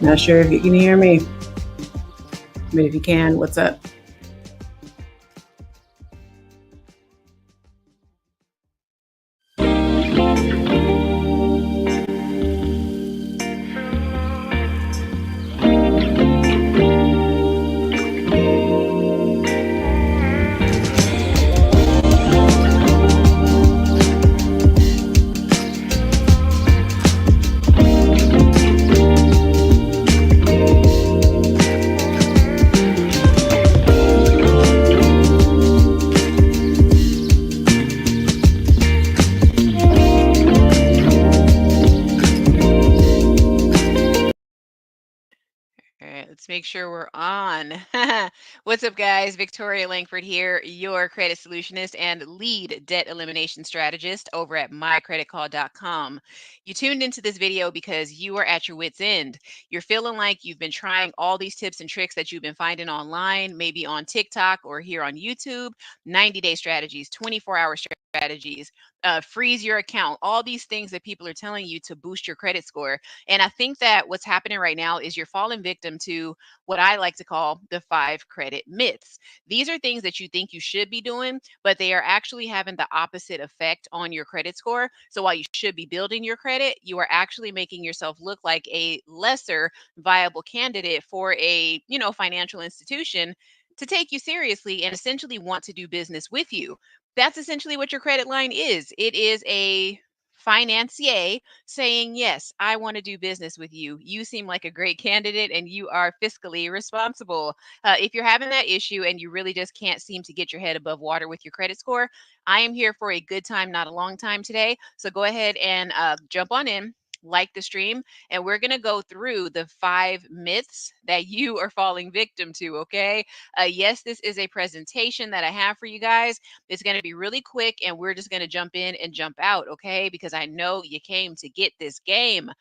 Not sure if you can hear me, but if you can, what's up? All right, let's make sure we're on. What's up, guys? Victoria Langford here, your credit solutionist and lead debt elimination strategist over at mycreditcall.com. You tuned into this video because you are at your wits' end. You're feeling like you've been trying all these tips and tricks that you've been finding online, maybe on TikTok or here on YouTube, 90-day strategies, 24-hour strategies, freeze your account, all these things that people are telling you to boost your credit score. And I think that what's happening right now is you're falling victim to what I like to call the 5 credit myths. These are things that you think you should be doing, but they are actually having the opposite effect on your credit score. So while you should be building your credit, you are actually making yourself look like a lesser viable candidate for a, financial institution to take you seriously and essentially want to do business with you. That's essentially what your credit line is. It is a financier saying, yes, I want to do business with you. You seem like a great candidate and you are fiscally responsible. If you're having that issue and you really just can't seem to get your head above water with your credit score, I am here for a good time, not a long time today. So go ahead and jump on in. Like the stream, and we're going to go through the 5 myths that you are falling victim to. Okay. Yes, this is a presentation that I have for you guys. It's going to be really quick and we're just going to jump in and jump out, okay? Because I know you came to get this game.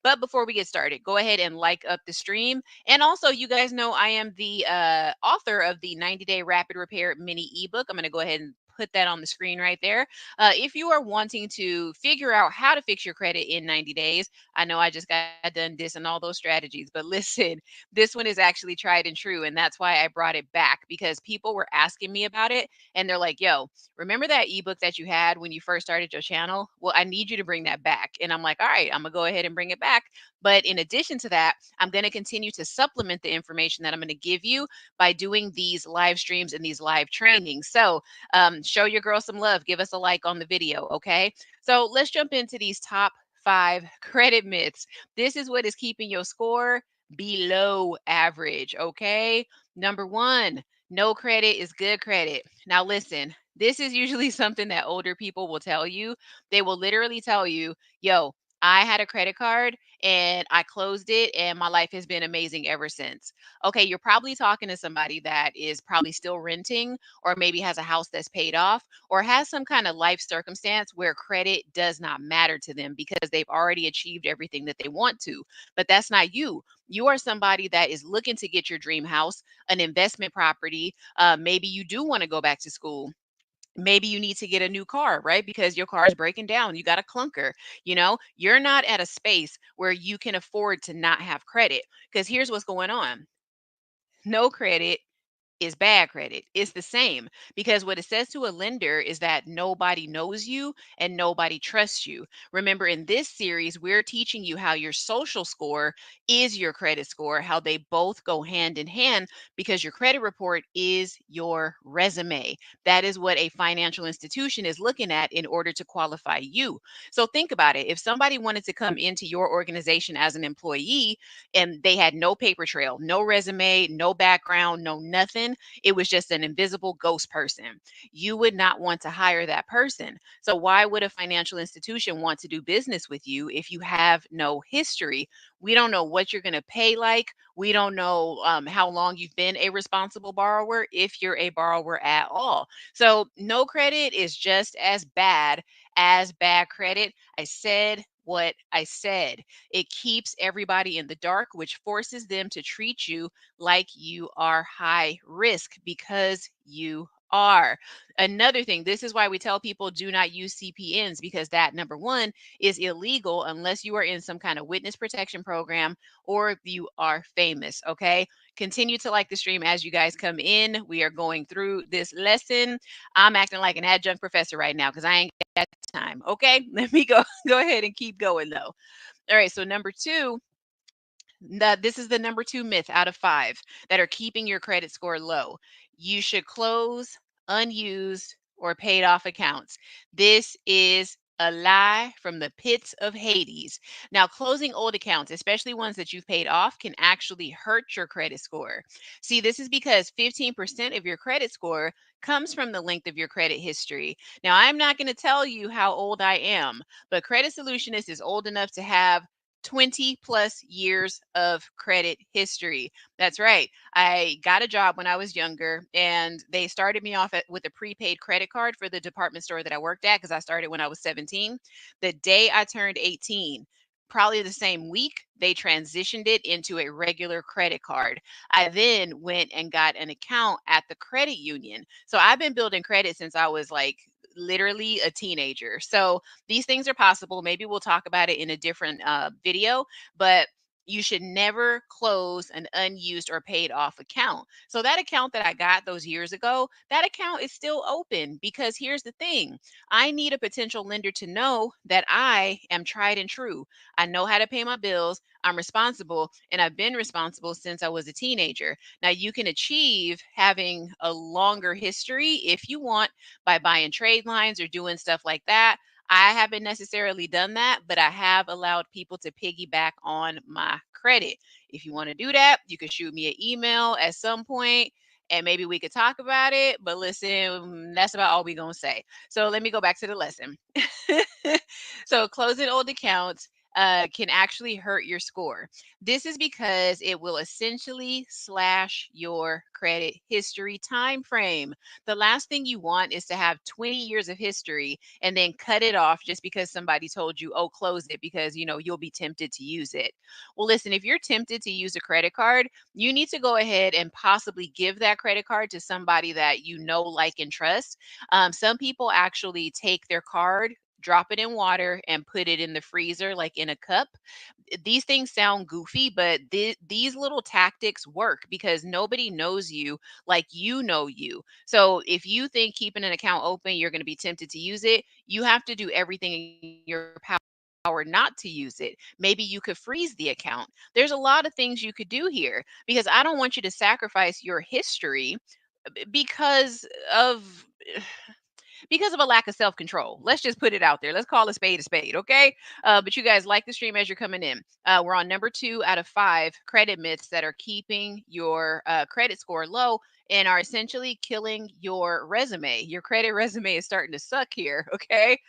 But before we get started, go ahead and like up the stream. And also, you guys know I am the author of the 90-Day Rapid Repair mini ebook. I'm going to go ahead and put that on the screen right there. If you are wanting to figure out how to fix your credit in 90 days, I know I just got done this and all those strategies, but listen, this one is actually tried and true. And that's why I brought it back because people were asking me about it and they're like, yo, remember that ebook that you had when you first started your channel? Well, I need you to bring that back. And I'm like, all right, I'm going to go ahead and bring it back. But in addition to that, I'm going to continue to supplement the information that I'm going to give you by doing these live streams and these live trainings. So show your girl some love. Give us a like on the video. Okay. So let's jump into these top 5 credit myths. This is what is keeping your score below average. Okay. Number 1, no credit is good credit. Now, listen, this is usually something that older people will tell you. They will literally tell you, yo, I had a credit card and I closed it and my life has been amazing ever since. Okay, you're probably talking to somebody that is probably still renting or maybe has a house that's paid off or has some kind of life circumstance where credit does not matter to them because they've already achieved everything that they want to. But that's not you. You are somebody that is looking to get your dream house, an investment property. Maybe you do want to go back to school. Maybe you need to get a new car, right? Because your car is breaking down. You got a clunker. You're not at a space where you can afford to not have credit. Because here's what's going on: no credit is bad credit. It's the same because what it says to a lender is that nobody knows you and nobody trusts you. Remember, in this series, we're teaching you how your social score is your credit score, how they both go hand in hand because your credit report is your resume. That is what a financial institution is looking at in order to qualify you. So think about it. If somebody wanted to come into your organization as an employee and they had no paper trail, no resume, no background, no nothing, it was just an invisible ghost person, you would not want to hire that person. So why would a financial institution want to do business with you if you have no history? We don't know what you're going to pay like. We don't know how long you've been a responsible borrower, if you're a borrower at all. So no credit is just as bad credit. I said what I said. It keeps everybody in the dark, which forces them to treat you like you are high risk because you are. Another thing, this is why we tell people do not use CPNs, because that, number one, is illegal unless you are in some kind of witness protection program or if you are famous. Okay. Continue to like the stream as you guys come in. We are going through this lesson. I'm acting like an adjunct professor right now because I ain't got time. Okay. Let me go ahead and keep going though. All right. So number two, this is the number two myth out of five that are keeping your credit score low. You should close unused or paid off accounts. This is a lie from the pits of Hades. Now, closing old accounts, especially ones that you've paid off, can actually hurt your credit score. See, this is because 15% of your credit score comes from the length of your credit history. Now, I'm not going to tell you how old I am, but Credit Solutionist is old enough to have 20 plus years of credit history. That's right. I got a job when I was younger, and they started me off with a prepaid credit card for the department store that I worked at because I started when I was 17. The day I turned 18, probably the same week, they transitioned it into a regular credit card. I then went and got an account at the credit union. So I've been building credit since I was like literally a teenager. So these things are possible. Maybe we'll talk about it in a different video, but you should never close an unused or paid off account. So that account that I got those years ago, that account is still open because here's the thing. I need a potential lender to know that I am tried and true. I know how to pay my bills. I'm responsible, and I've been responsible since I was a teenager. Now, you can achieve having a longer history if you want by buying trade lines or doing stuff like that. I haven't necessarily done that, but I have allowed people to piggyback on my credit. If you want to do that, you can shoot me an email at some point and maybe we could talk about it. But listen, that's about all we're going to say. So let me go back to the lesson. So closing old accounts can actually hurt your score. This is because it will essentially slash your credit history time frame. The last thing you want is to have 20 years of history and then cut it off just because somebody told you, oh, close it because you'll be tempted to use it. Well, listen, if you're tempted to use a credit card, you need to go ahead and possibly give that credit card to somebody that you know, like, and trust. Some people actually take their card, drop it in water, and put it in the freezer, like in a cup. These things sound goofy, but these little tactics work because nobody knows you like you know you. So if you think keeping an account open, you're going to be tempted to use it, you have to do everything in your power not to use it. Maybe you could freeze the account. There's a lot of things you could do here because I don't want you to sacrifice your history because of a lack of self-control. Let's just put it out there. Let's call a spade, okay? But you guys like the stream as you're coming in. We're on number two out of five credit myths that are keeping your credit score low and are essentially killing your resume. Your credit resume is starting to suck here, okay?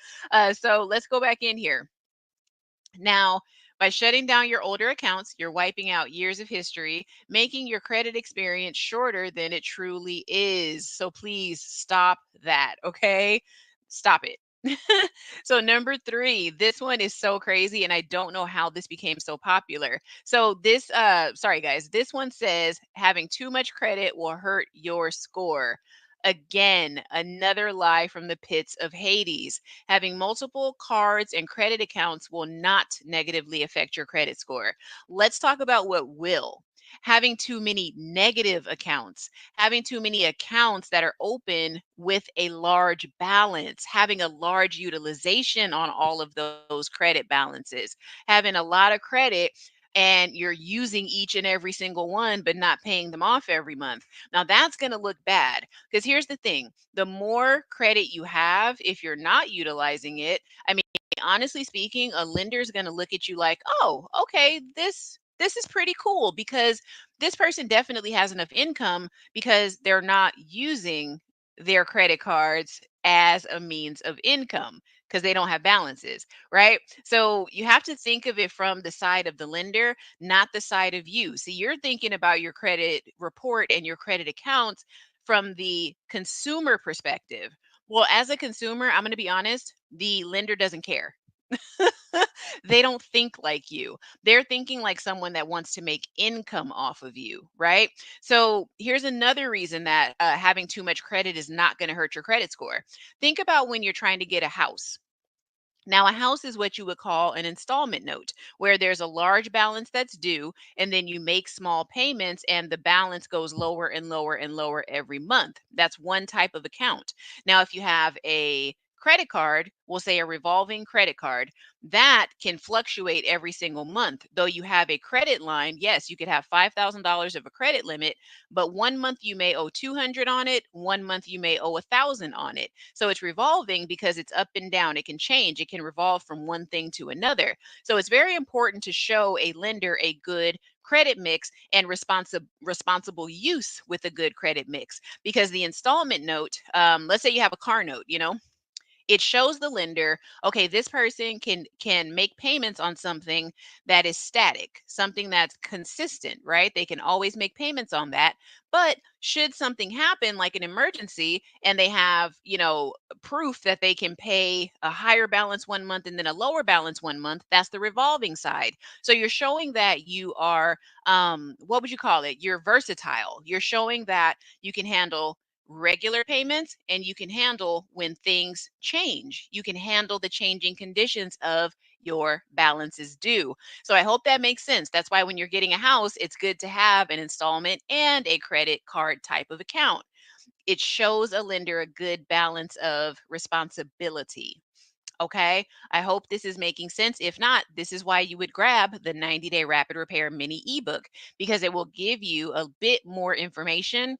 So let's go back in here. Now, by shutting down your older accounts, you're wiping out years of history, making your credit experience shorter than it truly is. So please stop that, okay? Stop it. So number three, this one is so crazy and I don't know how this became so popular. So this sorry guys, this one says having too much credit will hurt your score. Again, another lie from the pits of Hades. Having multiple cards and credit accounts will not negatively affect your credit score. Let's talk about what will. Having too many negative accounts, having too many accounts that are open with a large balance, having a large utilization on all of those credit balances, having a lot of credit and you're using each and every single one, but not paying them off every month. Now that's going to look bad because here's the thing, the more credit you have, if you're not utilizing it, I mean, honestly speaking, a lender is going to look at you like, oh, okay, this is pretty cool because this person definitely has enough income because they're not using their credit cards as a means of income because they don't have balances, right? So you have to think of it from the side of the lender, not the side of you. See, you're thinking about your credit report and your credit accounts from the consumer perspective. Well, as a consumer, I'm going to be honest, the lender doesn't care. They don't think like you. They're thinking like someone that wants to make income off of you, right? So here's another reason that having too much credit is not going to hurt your credit score. Think about when you're trying to get a house. Now, a house is what you would call an installment note, where there's a large balance that's due, and then you make small payments, and the balance goes lower and lower and lower every month. That's one type of account. Now, if you have a credit card, we'll say a revolving credit card, that can fluctuate every single month. Though you have a credit line, yes, you could have $5,000 of a credit limit, but one month you may owe 200 on it, one month you may owe 1,000 on it. So it's revolving because it's up and down. It can change. It can revolve from one thing to another. So it's very important to show a lender a good credit mix and responsible use with a good credit mix, because the installment note, let's say you have a car note, it shows the lender, okay, this person can make payments on something that is static, something that's consistent, right? They can always make payments on that. But should something happen like an emergency, and they have, proof that they can pay a higher balance one month and then a lower balance one month, that's the revolving side. So you're showing that you are, what would you call it, you're versatile. You're showing that you can handle regular payments, and you can handle when things change. You can handle the changing conditions of your balances due. So I hope that makes sense. That's why when you're getting a house, it's good to have an installment and a credit card type of account. It shows a lender a good balance of responsibility. Okay. I hope this is making sense. If not, this is why you would grab the 90-day rapid repair mini ebook, because it will give you a bit more information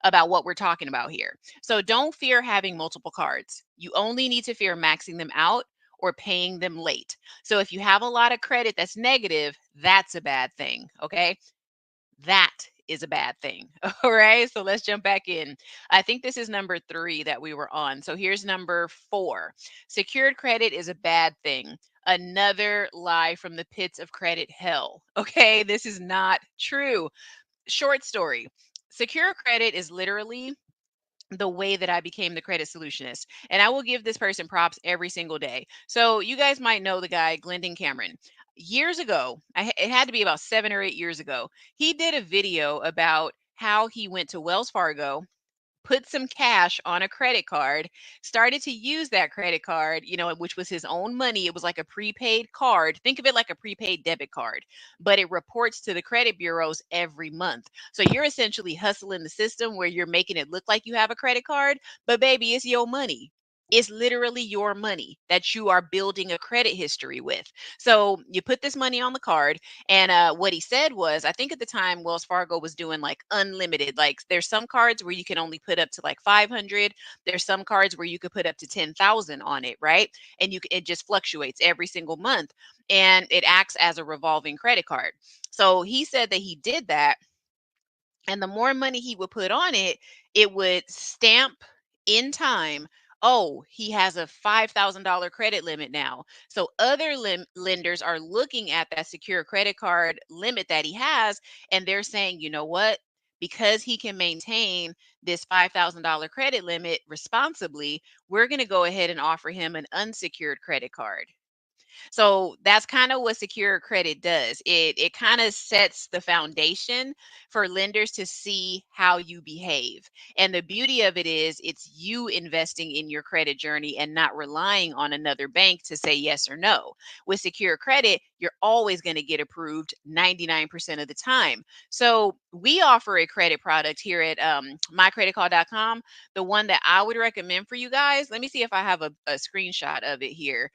about what we're talking about here. So don't fear having multiple cards. You only need to fear maxing them out or paying them late. So if you have a lot of credit that's negative, that's a bad thing. Okay. That is a bad thing. All right. So let's jump back in. I think this is number 3 that we were on. So here's number 4. Secured credit is a bad thing. Another lie from the pits of credit hell. Okay. This is not true. Short story. Secure credit is literally the way that I became the credit solutionist. And I will give this person props every single day. So you guys might know the guy, Glendon Cameron. Years ago, it had to be about 7 or 8 years ago, he did a video about how he went to Wells Fargo, put some cash on a credit card, started to use that credit card, which was his own money. It was like a prepaid card. Think of it like a prepaid debit card, but it reports to the credit bureaus every month. So you're essentially hustling the system where you're making it look like you have a credit card, but baby, it's your money. It's literally your money that you are building a credit history with. So you put this money on the card, and what he said was, I think at the time Wells Fargo was doing like unlimited. Like there's some cards where you can only put up to like 500. There's some cards where you could put up to 10,000 on it, right? And it just fluctuates every single month, and it acts as a revolving credit card. So he said that he did that, and the more money he would put on it, it would stamp in time. Oh, he has a $5,000 credit limit now. So other lenders are looking at that secure credit card limit that he has, and they're saying, you know what? Because he can maintain this $5,000 credit limit responsibly, we're going to go ahead and offer him an unsecured credit card. So that's kind of what secure credit does. It kind of sets the foundation for lenders to see how you behave. And the beauty of it is it's you investing in your credit journey and not relying on another bank to say yes or no. With secure credit, you're always going to get approved 99% of the time. So we offer a credit product here at mycreditcall.com. The one that I would recommend for you guys, let me see if I have a screenshot of it here.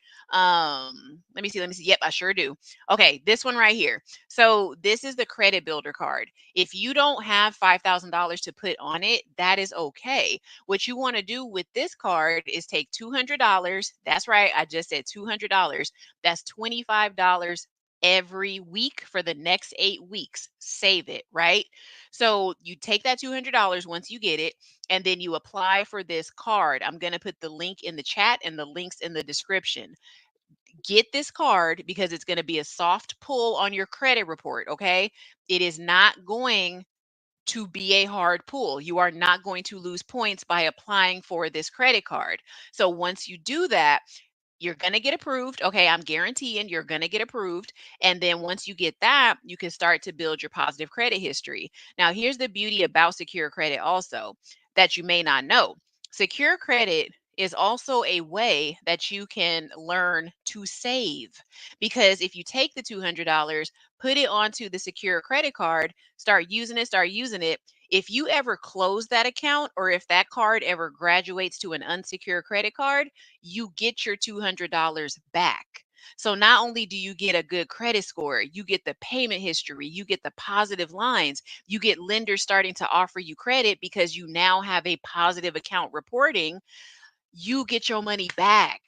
Let me see. Yep, I sure do. Okay, this one right here. So this is the credit builder card. If you don't have $5,000 to put on it, that is okay. What you want to do with this card is take $200. That's right, I just said $200. That's $25 every week for the next 8 weeks. Save it, right? So you take that $200 once you get it, and then you apply for this card. I'm going to put the link in the chat and the links in the description. Get this card because it's going to be a soft pull on your credit report. Okay. It is not going to be a hard pull. You are not going to lose points by applying for this credit card. So once you do that, You're going to get approved. Okay, I'm guaranteeing you're going to get approved. And then once you get that, you can start to build your positive credit history. Now, here's the beauty about secure credit also that you may not know. Secure credit is also a way that you can learn to save. Because if you take the $200, put it onto the secure credit card, start using it. If you ever close that account or if that card ever graduates to an unsecured credit card, you get your $200 back. So not only do you get a good credit score, you get the payment history, you get the positive lines, you get lenders starting to offer you credit because you now have a positive account reporting, you get your money back.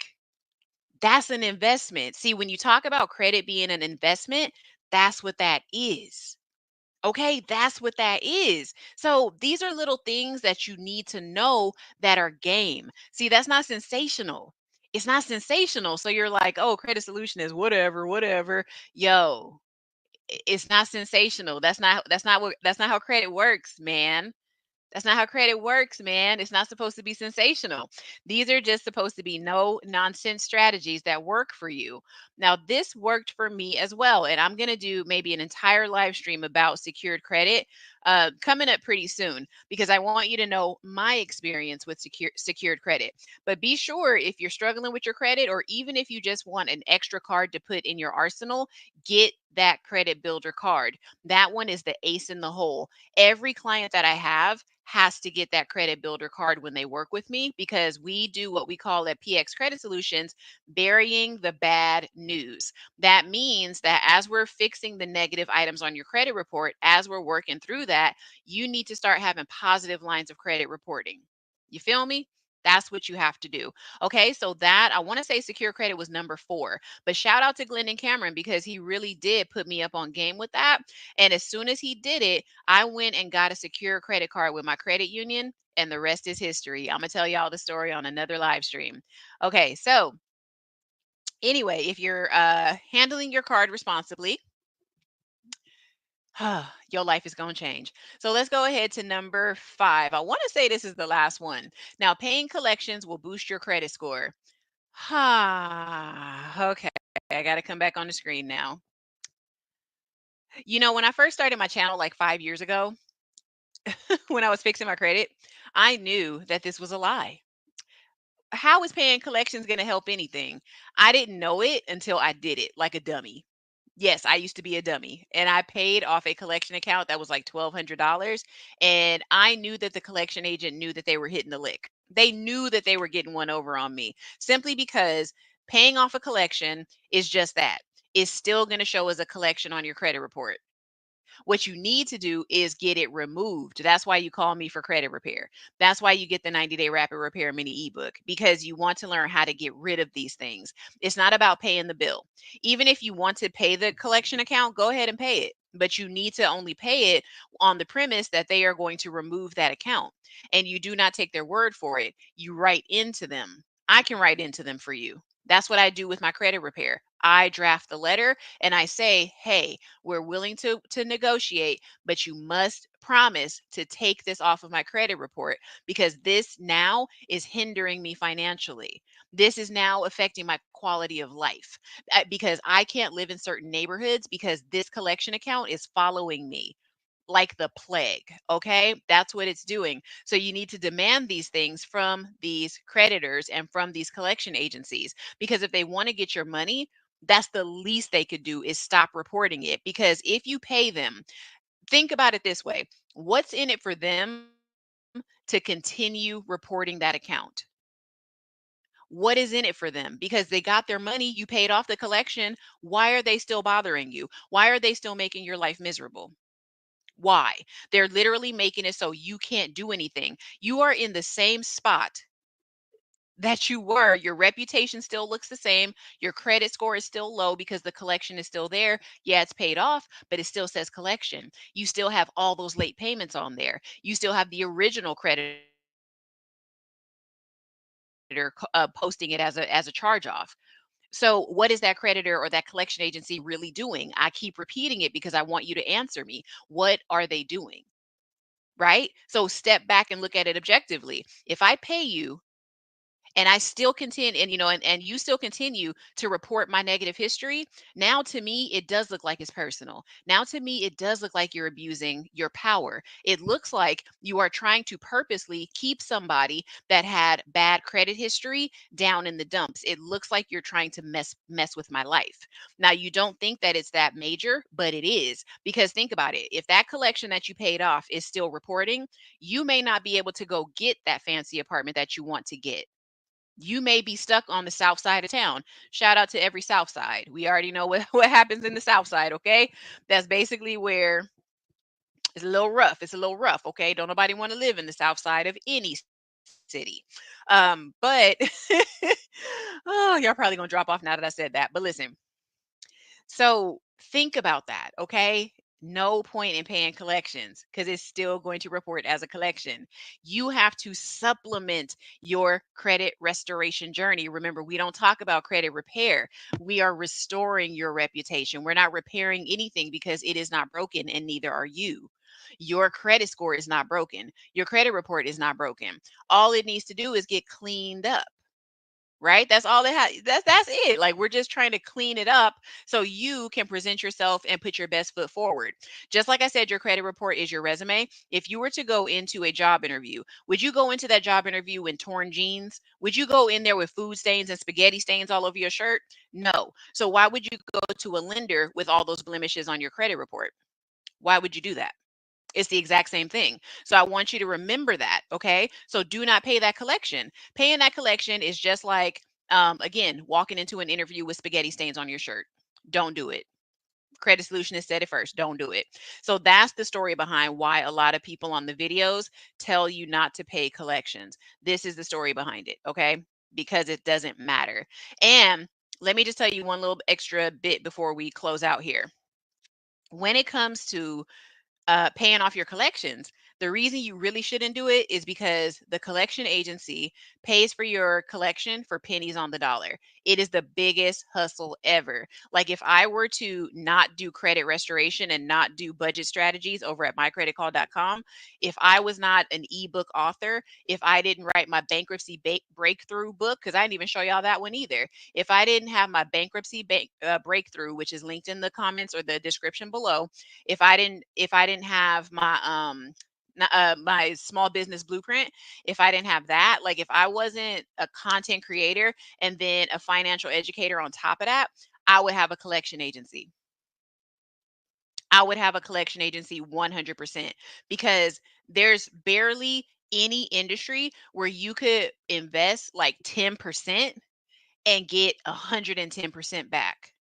That's an investment. See, when you talk about credit being an investment, that's what that is. Okay, that's what that is. So these are little things that you need to know that are game. See, that's not sensational. It's not sensational. So you're like, oh, credit solution is whatever, whatever. Yo, it's not sensational. That's not how credit works, man. That's not how credit works, man. It's not supposed to be sensational. These are just supposed to be no nonsense strategies that work for you. Now, this worked for me as well. And I'm going to do maybe an entire live stream about secured credit coming up pretty soon because I want you to know my experience with secured credit. But be sure if you're struggling with your credit or even if you just want an extra card to put in your arsenal, get that credit builder card. That one is the ace in the hole. Every client that I have has to get that credit builder card when they work with me because we do what we call at PX Credit Solutions burying the bad news. That means that as we're fixing the negative items on your credit report, as we're working through that, you need to start having positive lines of credit reporting. You feel me? That's what you have to do. Okay, so that I want to say secure credit was number 4, but shout out to Glendon Cameron because he really did put me up on game with that. And as soon as he did it, I went and got a secure credit card with my credit union, and the rest is history. I'm gonna tell y'all the story on another live stream. Okay, so anyway, if you're handling your card responsibly, your life is going to change. So let's go ahead to number 5. I want to say this is the last one. Now, paying collections will boost your credit score. Okay. I got to come back on the screen now. When I first started my channel like 5 years ago, when I was fixing my credit, I knew that this was a lie. How is paying collections going to help anything? I didn't know it until I did it like a dummy. Yes, I used to be a dummy and I paid off a collection account that was like $1,200. And I knew that the collection agent knew that they were hitting the lick. They knew that they were getting one over on me simply because paying off a collection is just that. It's still going to show as a collection on your credit report. What you need to do is get it removed. That's why you call me for credit repair. That's why you get the 90-day rapid repair mini ebook because you want to learn how to get rid of these things. It's not about paying the bill. Even if you want to pay the collection account, go ahead and pay it. But you need to only pay it on the premise that they are going to remove that account. And you do not take their word for it. You write into them. I can write into them for you. That's what I do with my credit repair. I draft the letter and I say, hey, we're willing to negotiate, but you must promise to take this off of my credit report because this now is hindering me financially. This is now affecting my quality of life because I can't live in certain neighborhoods because this collection account is following me like the plague. Okay. That's what it's doing. So you need to demand these things from these creditors and from these collection agencies because if they want to get your money, that's the least they could do is stop reporting it. Because if you pay them, think about it this way, what's in it for them to continue reporting that account? What is in it for them? Because they got their money, you paid off the collection. Why are they still bothering you? Why are they still making your life miserable? Why? They're literally making it so you can't do anything. You are in the same spot that you were. Your reputation still looks the same. Your credit score is still low because the collection is still there. Yeah, it's paid off, but it still says collection. You still have all those late payments on there. You still have the original creditor posting it as a charge off. So, what is that creditor or that collection agency really doing? I keep repeating it because I want you to answer me. What are they doing? Right? So step back and look at it objectively. If I pay you and I still continue, and you still continue to report my negative history, now to me it does look like it's personal. Now to me it does look like you're abusing your power. It looks like you are trying to purposely keep somebody that had bad credit history down in the dumps. It looks like you're trying to mess with my life. Now you don't think that it's that major, but it is, because think about it. If that collection that you paid off is still reporting, you may not be able to go get that fancy apartment that you want to get. You may be stuck on the south side of town. Shout out to every south side. We already know what, what happens in the south side, okay? That's basically where it's a little rough. It's a little rough, okay? Don't nobody want to live in the south side of any city. But oh, y'all probably gonna drop off now that I said that. But listen, so think about that, okay? No point in paying collections because it's still going to report as a collection. You have to supplement your credit restoration journey. Remember, we don't talk about credit repair. We are restoring your reputation. We're not repairing anything because it is not broken, and neither are you. Your credit score is not broken. Your credit report is not broken. All it needs to do is get cleaned up, right? That's all they have. That's it. Like, we're just trying to clean it up so you can present yourself and put your best foot forward. Just like I said, your credit report is your resume. If you were to go into a job interview, would you go into that job interview in torn jeans? Would you go in there with food stains and spaghetti stains all over your shirt? No. So why would you go to a lender with all those blemishes on your credit report? Why would you do that? It's the exact same thing. So I want you to remember that. Okay. So do not pay that collection. Paying that collection is just like, again, walking into an interview with spaghetti stains on your shirt. Don't do it. Credit Solutionist said it first. Don't do it. So that's the story behind why a lot of people on the videos tell you not to pay collections. This is the story behind it. Okay. Because it doesn't matter. And let me just tell you one little extra bit before we close out here. When it comes to paying off your collections. The reason you really shouldn't do it is because the collection agency pays for your collection for pennies on the dollar. It is the biggest hustle ever. Like, if I were to not do credit restoration and not do budget strategies over at mycreditcall.com, if I was not an ebook author, if I didn't write my bankruptcy breakthrough book, because I didn't even show y'all that one either. If I didn't have my bankruptcy breakthrough, which is linked in the comments or the description below, if I didn't have my my small business blueprint, if I didn't have that, like, if I wasn't a content creator and then a financial educator on top of that, I would have a collection agency. I would have a collection agency 100%, because there's barely any industry where you could invest like 10% and get 110% back.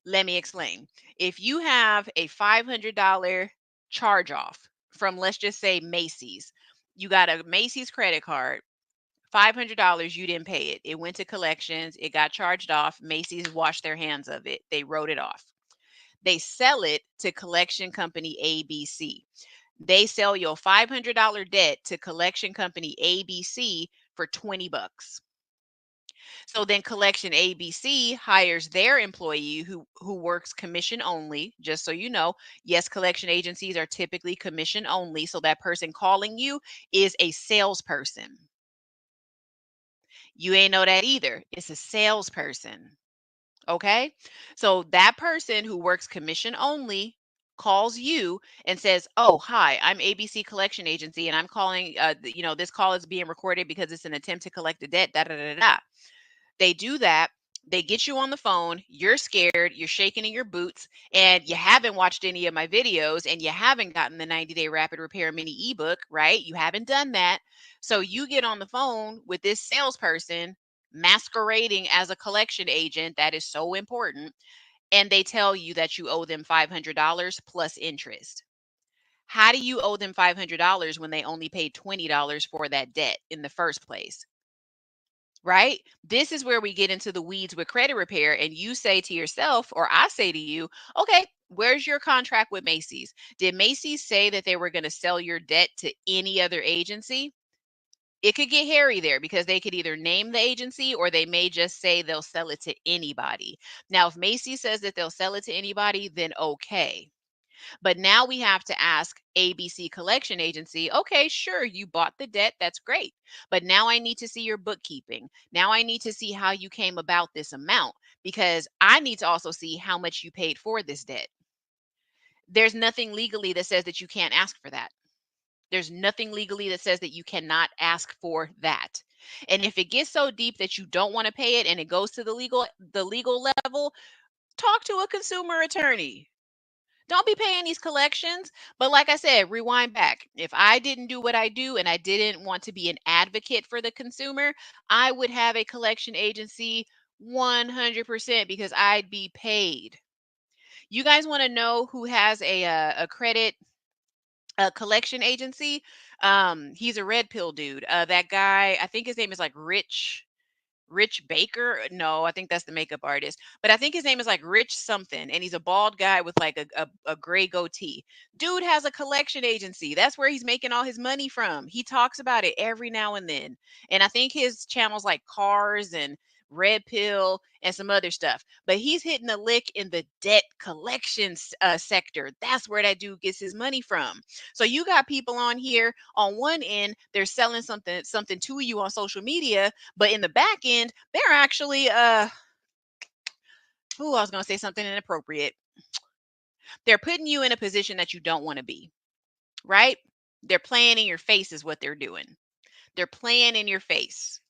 Let me explain. If you have a $500 charge off from, let's just say, Macy's, you got a Macy's credit card, $500, you didn't pay it. It went to collections, it got charged off. Macy's washed their hands of it, they wrote it off. They sell it to collection company ABC. They sell your $500 debt to collection company ABC for 20 bucks. So then collection ABC hires their employee who works commission only, just so you know. Yes, collection agencies are typically commission only, so that person calling you is a salesperson. You ain't know that either. It's a salesperson. Okay? So that person who works commission only calls you and says, "Oh, hi, I'm ABC Collection Agency and I'm calling this call is being recorded because it's an attempt to collect a debt, da da da da." They do that. They get you on the phone. You're scared. You're shaking in your boots, and you haven't watched any of my videos, and you haven't gotten the 90-day rapid repair mini ebook, right? You haven't done that. So you get on the phone with this salesperson masquerading as a collection agent. That is so important. And they tell you that you owe them $500 plus interest. How do you owe them $500 when they only paid $20 for that debt in the first place? Right? This is where we get into the weeds with credit repair. And you say to yourself, or I say to you, okay, where's your contract with Macy's? Did Macy's say that they were going to sell your debt to any other agency? It could get hairy there because they could either name the agency or they may just say they'll sell it to anybody. Now, if Macy's says that they'll sell it to anybody, then okay. But now we have to ask ABC collection agency, okay, sure, you bought the debt. That's great. But now I need to see your bookkeeping. Now I need to see how you came about this amount because I need to also see how much you paid for this debt. There's nothing legally that says that you can't ask for that. There's nothing legally that says that you cannot ask for that. And if it gets so deep that you don't want to pay it and it goes to the legal level, talk to a consumer attorney. Don't be paying these collections. But like I said, rewind back. If I didn't do what I do and I didn't want to be an advocate for the consumer, I would have a collection agency 100% because I'd be paid. You guys want to know who has a credit collection agency? He's a red pill dude. That guy, I think his name is like Rich Baker. No, I think that's the makeup artist. But I think his name is like Rich something. And he's a bald guy with like a gray goatee. Dude has a collection agency. That's where he's making all his money from. He talks about it every now and then. And I think his channels like Cars and Red Pill and some other stuff. But he's hitting a lick in the debt collections sector. That's where that dude gets his money from. So you got people on here on one end, they're selling something to you on social media, but in the back end, they're actually I was going to say something inappropriate. They're putting you in a position that you don't want to be, right? They're playing in your face is what they're doing. They're playing in your face.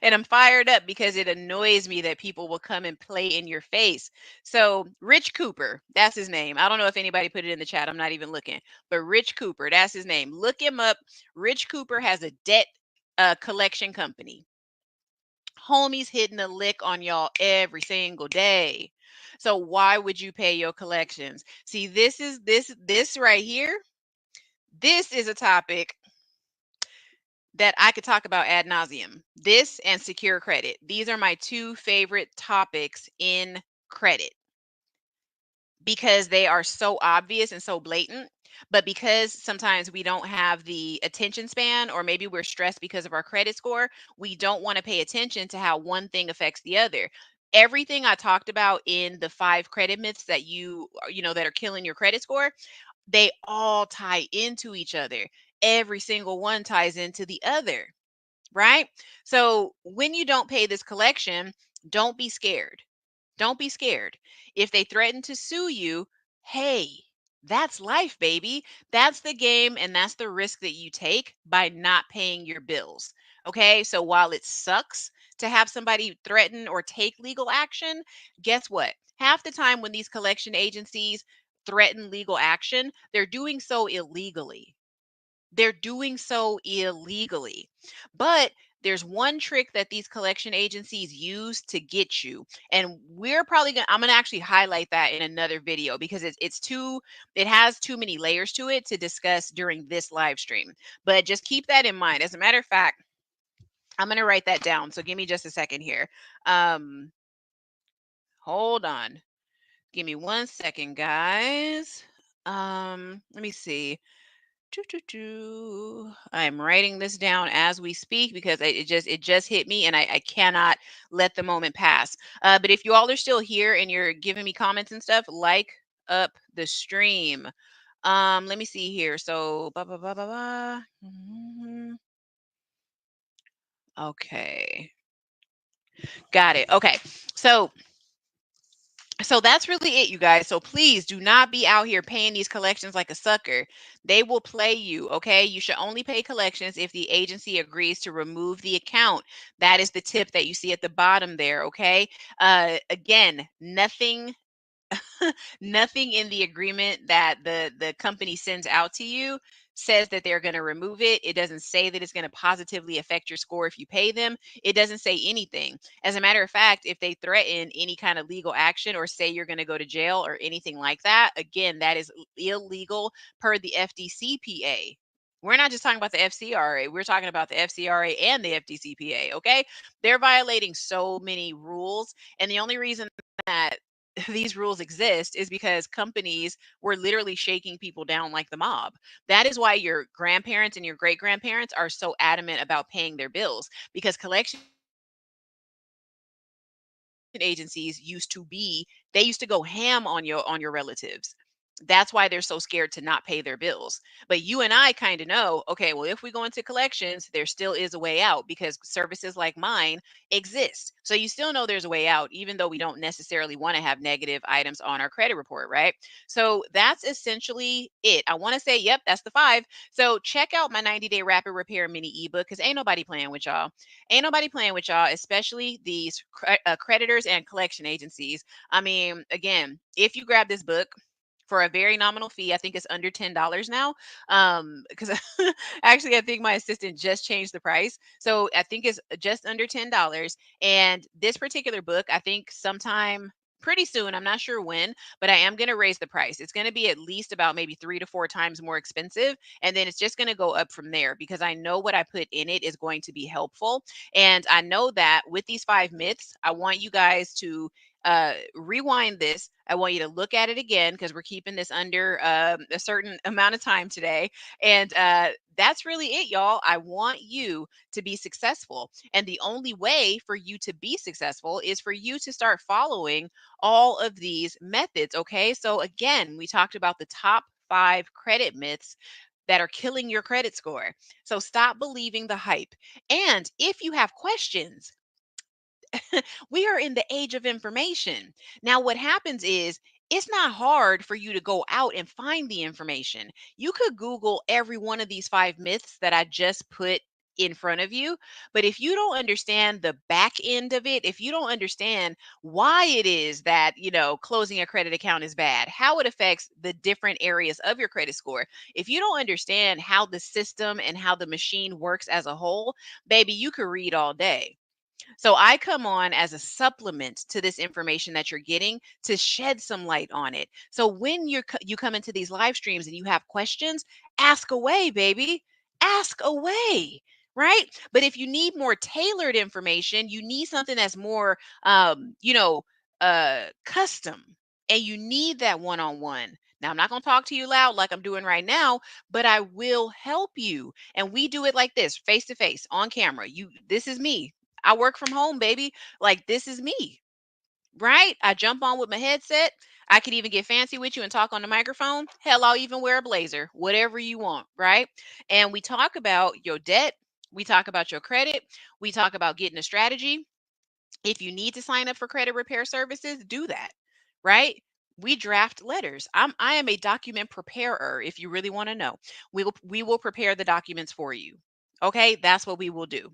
And I'm fired up because it annoys me that people will come and play in your face. So, Rich Cooper, that's his name. I don't know if anybody put it in the chat. I'm not even looking. But Rich Cooper, that's his name. Look him up. Rich Cooper has a debt collection company. Homie's hitting a lick on y'all every single day. So why would you pay your collections? See, this right here. This is a topic that I could talk about ad nauseum. This and secure credit. These are my two favorite topics in credit because they are so obvious and so blatant. But because sometimes we don't have the attention span, or maybe we're stressed because of our credit score, we don't want to pay attention to how one thing affects the other. Everything I talked about in the 5 credit myths that that are killing your credit score, they all tie into each other. Every single one ties into the other, right? So when you don't pay this collection, don't be scared. Don't be scared. If they threaten to sue you, hey, that's life, baby. That's the game and that's the risk that you take by not paying your bills. Okay? So while it sucks to have somebody threaten or take legal action, guess what? Half the time when these collection agencies threaten legal action, they're doing so illegally. They're doing so illegally. But there's one trick that these collection agencies use to get you. And I'm gonna actually highlight that in another video because it has too many layers to it to discuss during this live stream. But just keep that in mind. As a matter of fact, I'm gonna write that down. So give me just a second here. Um, hold on. Give me 1 second, guys. Let me see. Choo, choo, choo. I'm writing this down as we speak because it just hit me and I cannot let the moment pass. But if you all are still here and you're giving me comments and stuff, like up the stream. Let me see here. So blah blah blah blah blah. Okay. Got it. Okay. So that's really it, you guys. So please do not be out here paying these collections like a sucker. They will play you, okay? You should only pay collections if the agency agrees to remove the account. That is the tip that you see at the bottom there, okay? Again, nothing in the agreement that the company sends out to you says that they're going to remove it. It doesn't say that it's going to positively affect your score if you pay them. It doesn't say anything. As a matter of fact, if they threaten any kind of legal action or say you're going to go to jail or anything like that, again, that is illegal per the FDCPA. We're not just talking about the FCRA. We're talking about the FCRA and the FDCPA, okay? They're violating so many rules. And the only reason that these rules exist is because companies were literally shaking people down like the mob. That is why your grandparents and your great grandparents are so adamant about paying their bills because collection agencies used to be, they used to go ham on your relatives. That's why they're so scared to not pay their bills. But you and I kind of know, okay, well, if we go into collections, there still is a way out because services like mine exist. So you still know there's a way out, even though we don't necessarily want to have negative items on our credit report, right? So that's essentially it. I want to say, yep, that's the five. So check out my 90-day rapid repair mini ebook because ain't nobody playing with y'all. Ain't nobody playing with y'all, especially these creditors and collection agencies. I mean, again, if you grab this book for a very nominal fee, I think it's under $10 now. Because actually, I think my assistant just changed the price, so I think it's just under $10. And this particular book, I think sometime pretty soon, I'm not sure when, but I am going to raise the price. It's going to be at least about maybe 3 to 4 times more expensive, and then it's just going to go up from there because I know what I put in it is going to be helpful. And I know that with these 5 myths, I want you guys to rewind this. I want you to look at it again because we're keeping this under a certain amount of time today. And that's really it, y'all. I want you to be successful. And the only way for you to be successful is for you to start following all of these methods. Okay. So, again, we talked about the top 5 credit myths that are killing your credit score. So, stop believing the hype. And if you have questions, we are in the age of information. Now, what happens is it's not hard for you to go out and find the information. You could Google every one of these 5 myths that I just put in front of you. But if you don't understand the back end of it, if you don't understand why it is that, closing a credit account is bad, how it affects the different areas of your credit score, if you don't understand how the system and how the machine works as a whole, baby, you could read all day. So I come on as a supplement to this information that you're getting to shed some light on it. So when you come into these live streams and you have questions, ask away, baby. Ask away. Right? But if you need more tailored information, you need something that's more custom, and you need that one-on-one. Now, I'm not going to talk to you loud like I'm doing right now, but I will help you. And we do it like this, face to face, on camera. This is me. I work from home, baby. Like, this is me, right? I jump on with my headset. I could even get fancy with you and talk on the microphone. Hell, I'll even wear a blazer, whatever you want, right? And we talk about your debt. We talk about your credit. We talk about getting a strategy. If you need to sign up for credit repair services, do that, right? We draft letters. I am a document preparer if you really want to know. We will prepare the documents for you. Okay? That's what we will do.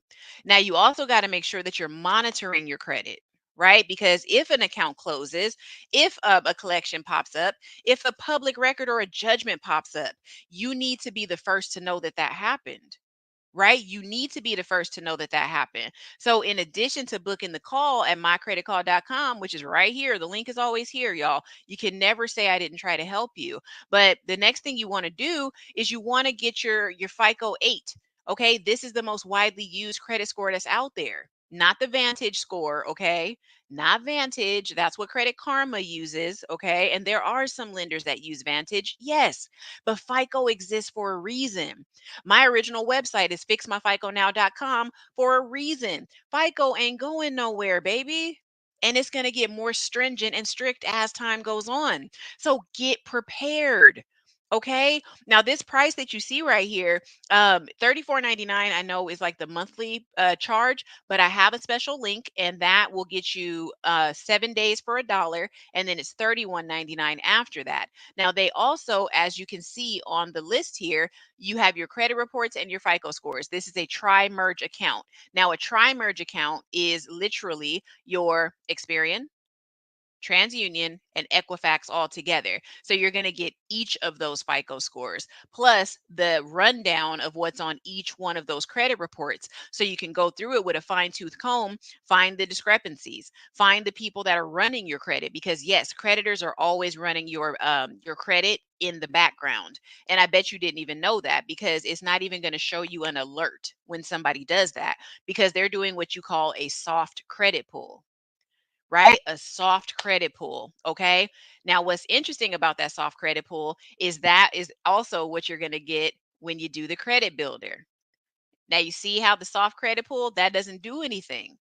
Now you also got to make sure that you're monitoring your credit, right? Because if an account closes, if a collection pops up, if a public record or a judgment pops up, you need to be the first to know that that happened, right? You need to be the first to know that that happened. So, in addition to booking the call at mycreditcall.com, which is right here, the link is always here, y'all. You can never say I didn't try to help you. But the next thing you want to do is you want to get your FICO 8. Okay, this is the most widely used credit score that's out there. Not the Vantage score, okay? Not Vantage. That's what Credit Karma uses, okay? And there are some lenders that use Vantage, yes, but FICO exists for a reason. My original website is fixmyficonow.com for a reason. FICO ain't going nowhere, baby. And it's going to get more stringent and strict as time goes on. So get prepared. Okay. Now, this price that you see right here, $34.99, I know is like the monthly charge, but I have a special link and that will get you 7 days for $1. And then it's $31.99 after that. Now, they also, as you can see on the list here, you have your credit reports and your FICO scores. This is a tri-merge account. Now, a tri-merge account is literally your Experian, TransUnion, and Equifax all together. So you're going to get each of those FICO scores, plus the rundown of what's on each one of those credit reports. So you can go through it with a fine tooth comb, find the discrepancies, find the people that are running your credit. Because yes, creditors are always running your credit in the background. And I bet you didn't even know that because it's not even going to show you an alert when somebody does that because they're doing what you call a soft credit pull, right? A soft credit pool. Okay. Now, what's interesting about that soft credit pool is that is also what you're going to get when you do the credit builder. Now, you see how the soft credit pool that doesn't do anything.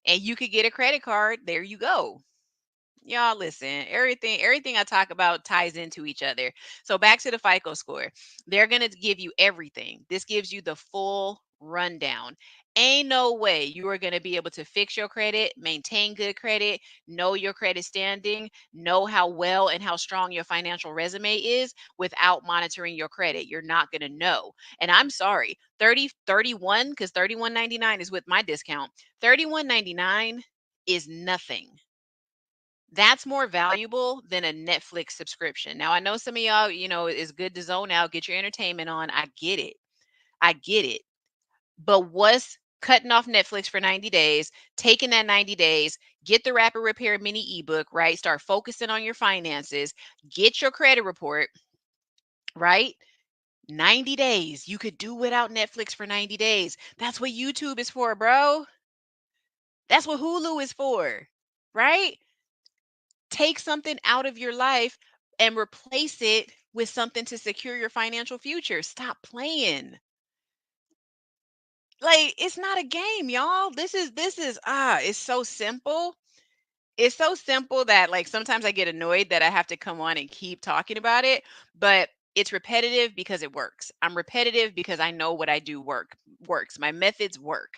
and you could get a credit card. There you go. Y'all listen, everything I talk about ties into each other. So back to the FICO score. They're going to give you everything. This gives you the full rundown. Ain't no way you are going to be able to fix your credit, maintain good credit, know your credit standing, know how well and how strong your financial resume is without monitoring your credit. You're not going to know. And I'm sorry, 31 cuz 31.99 is with my discount. 31.99 is nothing. That's more valuable than a Netflix subscription. Now, I know some of y'all, it's good to zone out, get your entertainment on. I get it. I get it. But what's cutting off Netflix for 90 days, taking that 90 days, get the Rapid Repair mini ebook, right? Start focusing on your finances, get your credit report, right? 90 days. You could do without Netflix for 90 days. That's what YouTube is for, bro. That's what Hulu is for, right? Take something out of your life and replace it with something to secure your financial future. Stop playing. Like, it's not a game, y'all. This is it's so simple. It's so simple that like sometimes I get annoyed that I have to come on and keep talking about it, but it's repetitive because it works. I'm repetitive because I know what I do works. My methods work.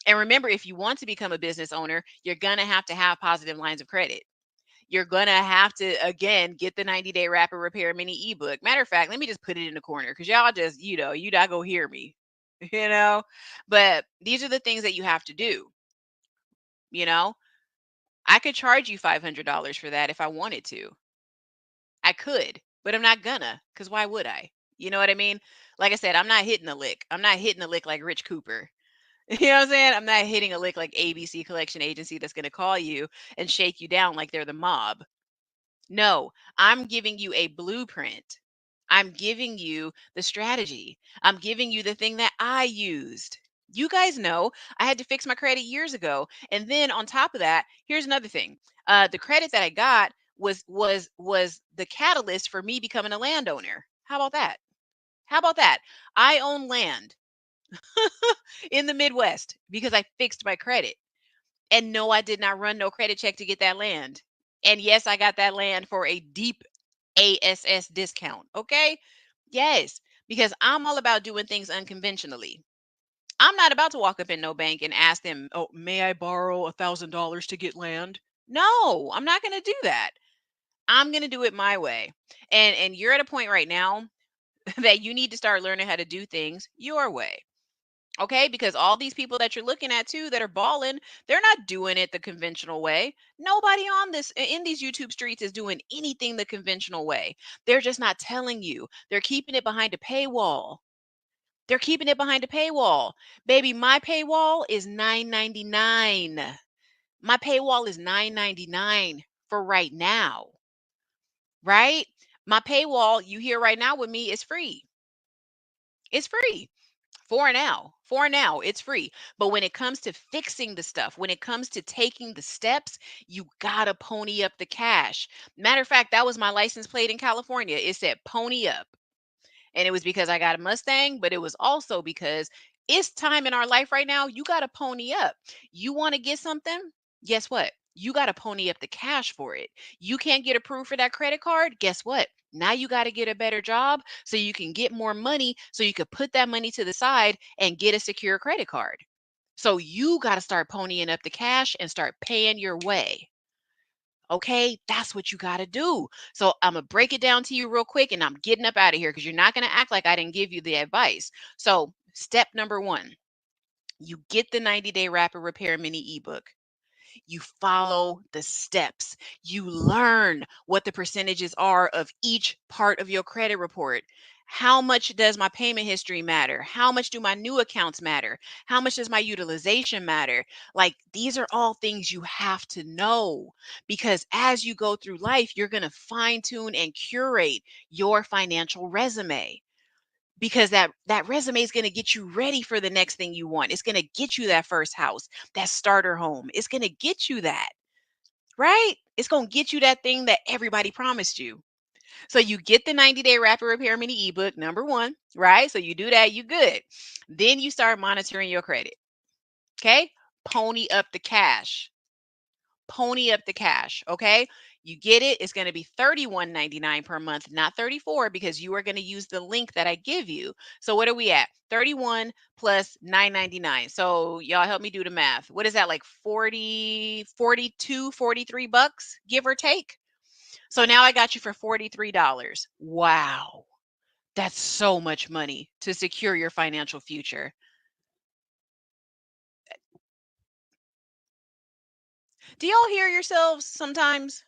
And remember, if you want to become a business owner, you're going to have positive lines of credit. You're going to have to, again, get the 90-day rapid repair mini ebook. Matter of fact, let me just put it in the corner because y'all just, you not go hear me, you know? But these are the things that you have to do, you know? I could charge you $500 for that if I wanted to. I could, but I'm not gonna because why would I? You know what I mean? Like I said, I'm not hitting a lick. I'm not hitting a lick like Rich Cooper. You know what I'm saying? I'm not hitting a lick like ABC Collection Agency that's going to call you and shake you down like they're the mob. No, I'm giving you a blueprint. I'm giving you the strategy. I'm giving you the thing that I used. You guys know I had to fix my credit years ago. And then on top of that, here's another thing. The credit that I got was the catalyst for me becoming a landowner. How about that? How about that? I own land in the Midwest because I fixed my credit. And no, I did not run no credit check to get that land. And yes, I got that land for a deep ASS discount. Okay. Yes, because I'm all about doing things unconventionally. I'm not about to walk up in no bank and ask them, oh, may I borrow $1,000 to get land? No, I'm not going to do that. I'm going to do it my way. And you're at a point right now that you need to start learning how to do things your way. Okay, because all these people that you're looking at too that are balling, they're not doing it the conventional way. Nobody on this in these YouTube streets is doing anything the conventional way. They're just not telling you. They're keeping it behind a paywall. They're keeping it behind a paywall. Baby, my paywall is $9.99. My paywall is $9.99 for right now, right? My paywall you hear right now with me is free. It's free. For now, it's free. But when it comes to fixing the stuff, when it comes to taking the steps, you gotta pony up the cash. Matter of fact, that was my license plate in California. It said pony up. And it was because I got a Mustang, but it was also because it's time in our life right now. You got to pony up. You want to get something? Guess what? You got to pony up the cash for it. You can't get approved for that credit card? Guess what? Now you got to get a better job so you can get more money so you could put that money to the side and get a secure credit card. So you got to start ponying up the cash and start paying your way. Okay, that's what you got to do. So I'm going to break it down to you real quick and I'm getting up out of here because you're not going to act like I didn't give you the advice. So, step number one, you get the 90-day rapid repair mini ebook. You follow the steps. You learn what the percentages are of each part of your credit report. How much does my payment history matter? How much do my new accounts matter? How much does my utilization matter? Like, these are all things you have to know because as you go through life, you're going to fine tune and curate your financial resume because that resume is going to get you ready for the next thing you want. It's going to get you that first house, that starter home. It's going to get you that, right? It's going to get you that thing that everybody promised you. So you get the 90-day rapid repair mini ebook, number one, right? So you do that, you good. Then you start monitoring your credit. Okay? Pony up the cash. Pony up the cash, okay? You get it, it's going to be $31.99 per month, not 34, because you are going to use the link that I give you. So what are we at? 31 plus 9.99. So y'all help me do the math. What is that, like 40, 42, 43 bucks, give or take? So now I got you for $43. Wow. That's so much money to secure your financial future. Do y'all hear yourselves sometimes?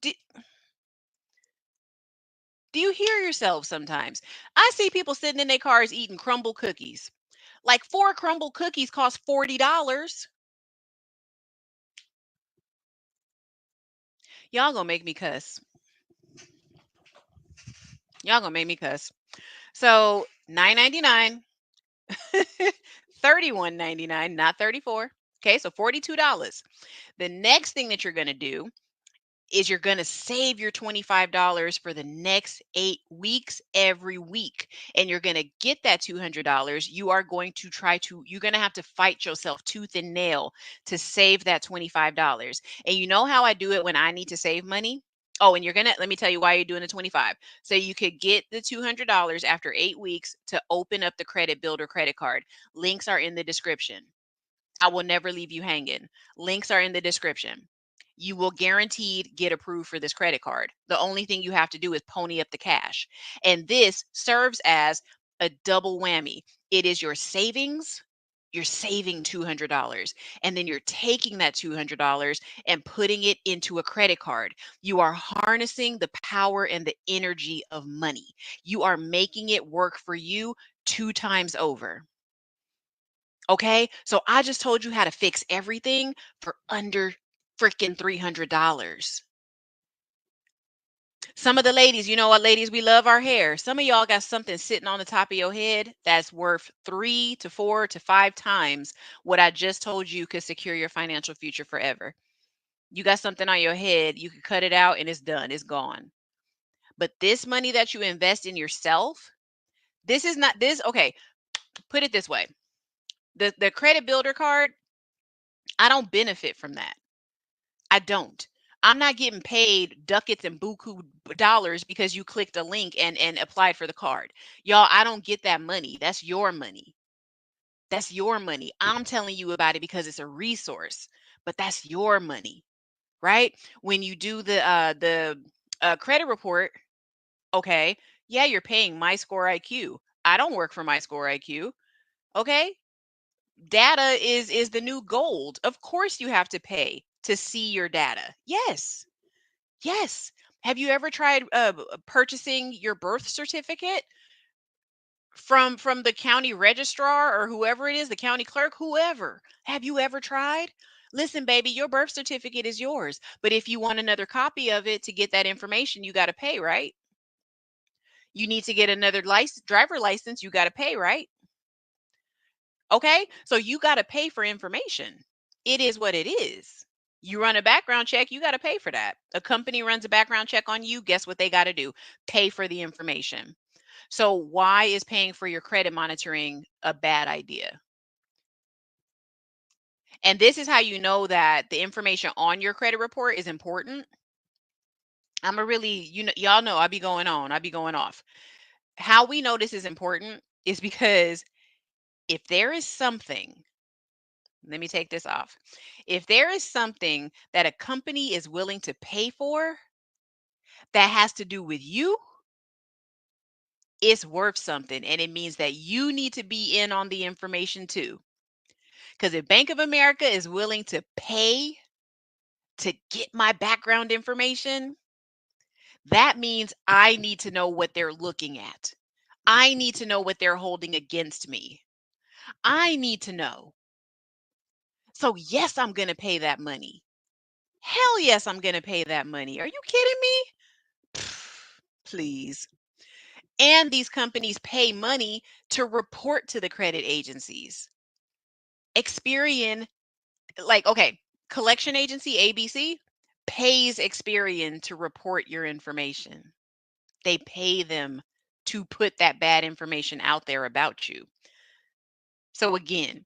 Do, do you hear yourselves sometimes? I see people sitting in their cars eating crumble cookies. Like 4 crumble cookies cost $40. Y'all gonna make me cuss. Y'all gonna make me cuss. So 9.99, 31.99, not 34. Okay, so $42. The next thing that you're gonna do is you're going to save your $25 for the next 8 weeks every week. And you're going to get that $200. You're going to have to fight yourself tooth and nail to save that $25. And you know how I do it when I need to save money? Oh, and let me tell you why you're doing the 25. So you could get the $200 after 8 weeks to open up the credit builder credit card. Links are in the description. I will never leave you hanging. Links are in the description. You will guaranteed get approved for this credit card. The only thing you have to do is pony up the cash. And this serves as a double whammy. It is your savings. You're saving $200, and then you're taking that $200 and putting it into a credit card. You are harnessing the power and the energy of money. You are making it work for you 2 times over. Okay. So I just told you how to fix everything for under freaking $300. Some of the ladies, you know what, ladies, we love our hair. Some of y'all got something sitting on the top of your head that's worth 3 to 4 to 5 times what I just told you could secure your financial future forever. You got something on your head, you can cut it out and it's done, it's gone. But this money that you invest in yourself, this is not this. Okay, put it this way: the credit builder card, I don't benefit from that. I don't. I'm not getting paid ducats and buku dollars because you clicked a link and applied for the card. Y'all, I don't get that money. That's your money. That's your money. I'm telling you about it because it's a resource, but that's your money, right? When you do the credit report, okay, yeah, you're paying My Score IQ. I don't work for My Score IQ, okay? Data is the new gold. Of course you have to pay to see your data. Yes. Yes. Have you ever tried purchasing your birth certificate from the county registrar or whoever it is, the county clerk, whoever? Have you ever tried? Listen, baby, your birth certificate is yours. But if you want another copy of it to get that information, you got to pay, right? You need to get another driver license, you got to pay, right? Okay? So you got to pay for information. It is what it is. You run a background check, you got to pay for that. A company runs a background check on you, guess what they got to do? Pay for the information. So why is paying for your credit monitoring a bad idea? And this is how you know that the information on your credit report is important. I'm a really, y'all know I be going on, I be going off. How we know this is important is because if there is something, let me take this off. If there is something that a company is willing to pay for that has to do with you, it's worth something. And it means that you need to be in on the information too. Because if Bank of America is willing to pay to get my background information, that means I need to know what they're looking at. I need to know what they're holding against me. I need to know. So, yes, I'm going to pay that money. Hell yes, I'm going to pay that money. Are you kidding me? Please. And these companies pay money to report to the credit agencies. Experian, like, okay, collection agency ABC pays Experian to report your information. They pay them to put that bad information out there about you. So again,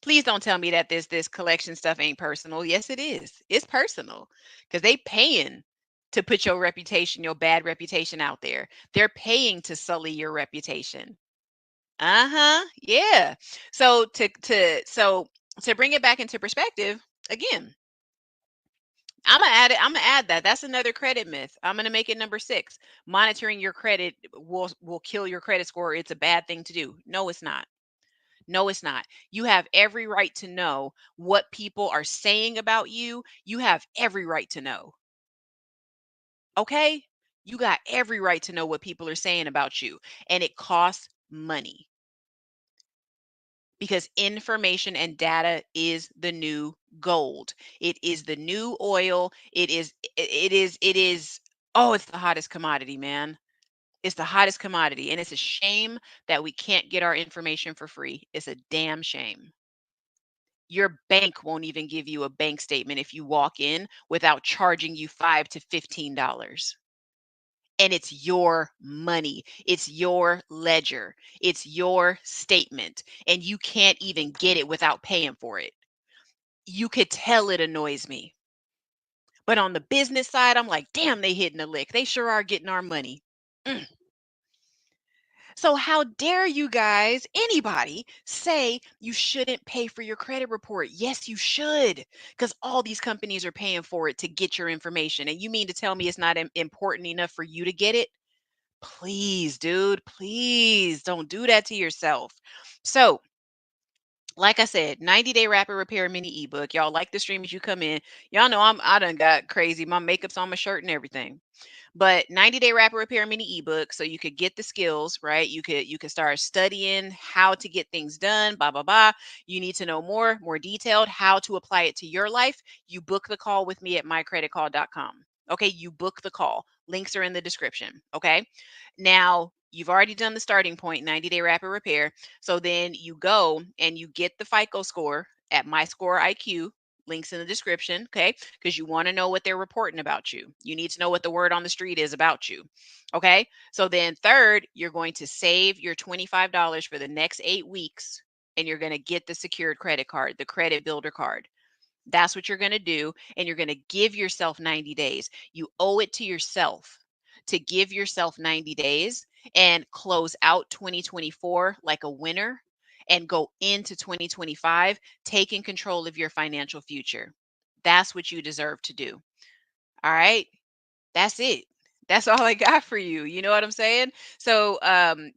Please don't tell me that this collection stuff ain't personal. Yes, it is. It's personal because they paying to put your reputation, your bad reputation out there. They're paying to sully your reputation. Uh-huh. Yeah. So to bring it back into perspective, again, I'm gonna add that. That's another credit myth. I'm gonna make it number 6. Monitoring your credit will kill your credit score. It's a bad thing to do. No, it's not. No, it's not. You have every right to know what people are saying about you. You have every right to know. Okay? You got every right to know what people are saying about you. And it costs money because information and data is the new gold. It is the new oil. It is oh, it's the hottest commodity, man. It's the hottest commodity and it's a shame that we can't get our information for free. It's a damn shame. Your bank won't even give you a bank statement if you walk in without charging you 5 to $15. And it's your money. It's your ledger. It's your statement. And you can't even get it without paying for it. You could tell it annoys me. But on the business side, I'm like, damn, they hitting a lick. They sure are getting our money. Mm. So, how dare you guys, anybody, say you shouldn't pay for your credit report? Yes, you should, because all these companies are paying for it to get your information. And you mean to tell me it's not important enough for you to get it? Please, dude, please don't do that to yourself. So, like I said, 90-day rapid repair mini ebook. Y'all like the stream as you come in. Y'all know I done got crazy. My makeup's on my shirt and everything. But 90-day rapid repair mini ebook, so you could get the skills, right? You could start studying how to get things done, blah blah blah. You need to know more detailed how to apply it to your life. You book the call with me at mycreditcall.com. Okay, you book the call. Links are in the description. Okay. Now, you've already done the starting point, 90-day rapid repair. So then you go and you get the FICO score at My Score IQ. Links in the description, okay? Because you want to know what they're reporting about you. You need to know what the word on the street is about you, okay? So then, third, you're going to save your $25 for the next 8 weeks, and you're going to get the secured credit card, the credit builder card. That's what you're going to do. And you're going to give yourself 90 days. You owe it to yourself to give yourself 90 days and close out 2024 like a winner and go into 2025 taking control of your financial future. That's what you deserve to do. All right. That's it. That's all I got for you. You know what I'm saying? So,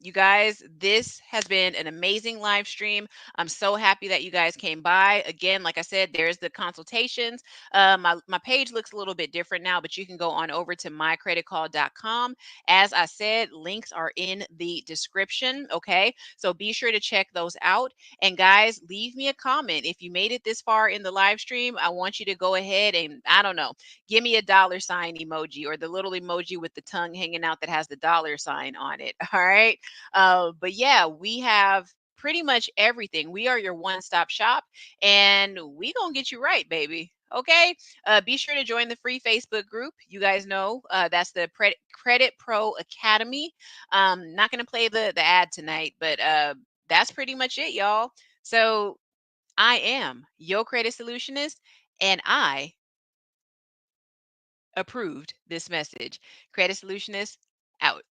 you guys, this has been an amazing live stream. I'm so happy that you guys came by. Again, like I said, there's the consultations. My page looks a little bit different now, but you can go on over to mycreditcall.com. As I said, links are in the description. Okay. So be sure to check those out. And guys, leave me a comment. If you made it this far in the live stream, I want you to go ahead and, I don't know, give me a dollar sign emoji or the little emoji with the tongue hanging out that has the dollar sign on it. All right. But yeah, we have pretty much everything. We are your one-stop shop and we gonna get you right, baby. Okay. Be sure to join the free Facebook group. You guys know that's the Credit Pro Academy. Not gonna play the ad tonight, but that's pretty much it, y'all. So I am your credit solutionist, and I approved this message. Credit Solutionist out.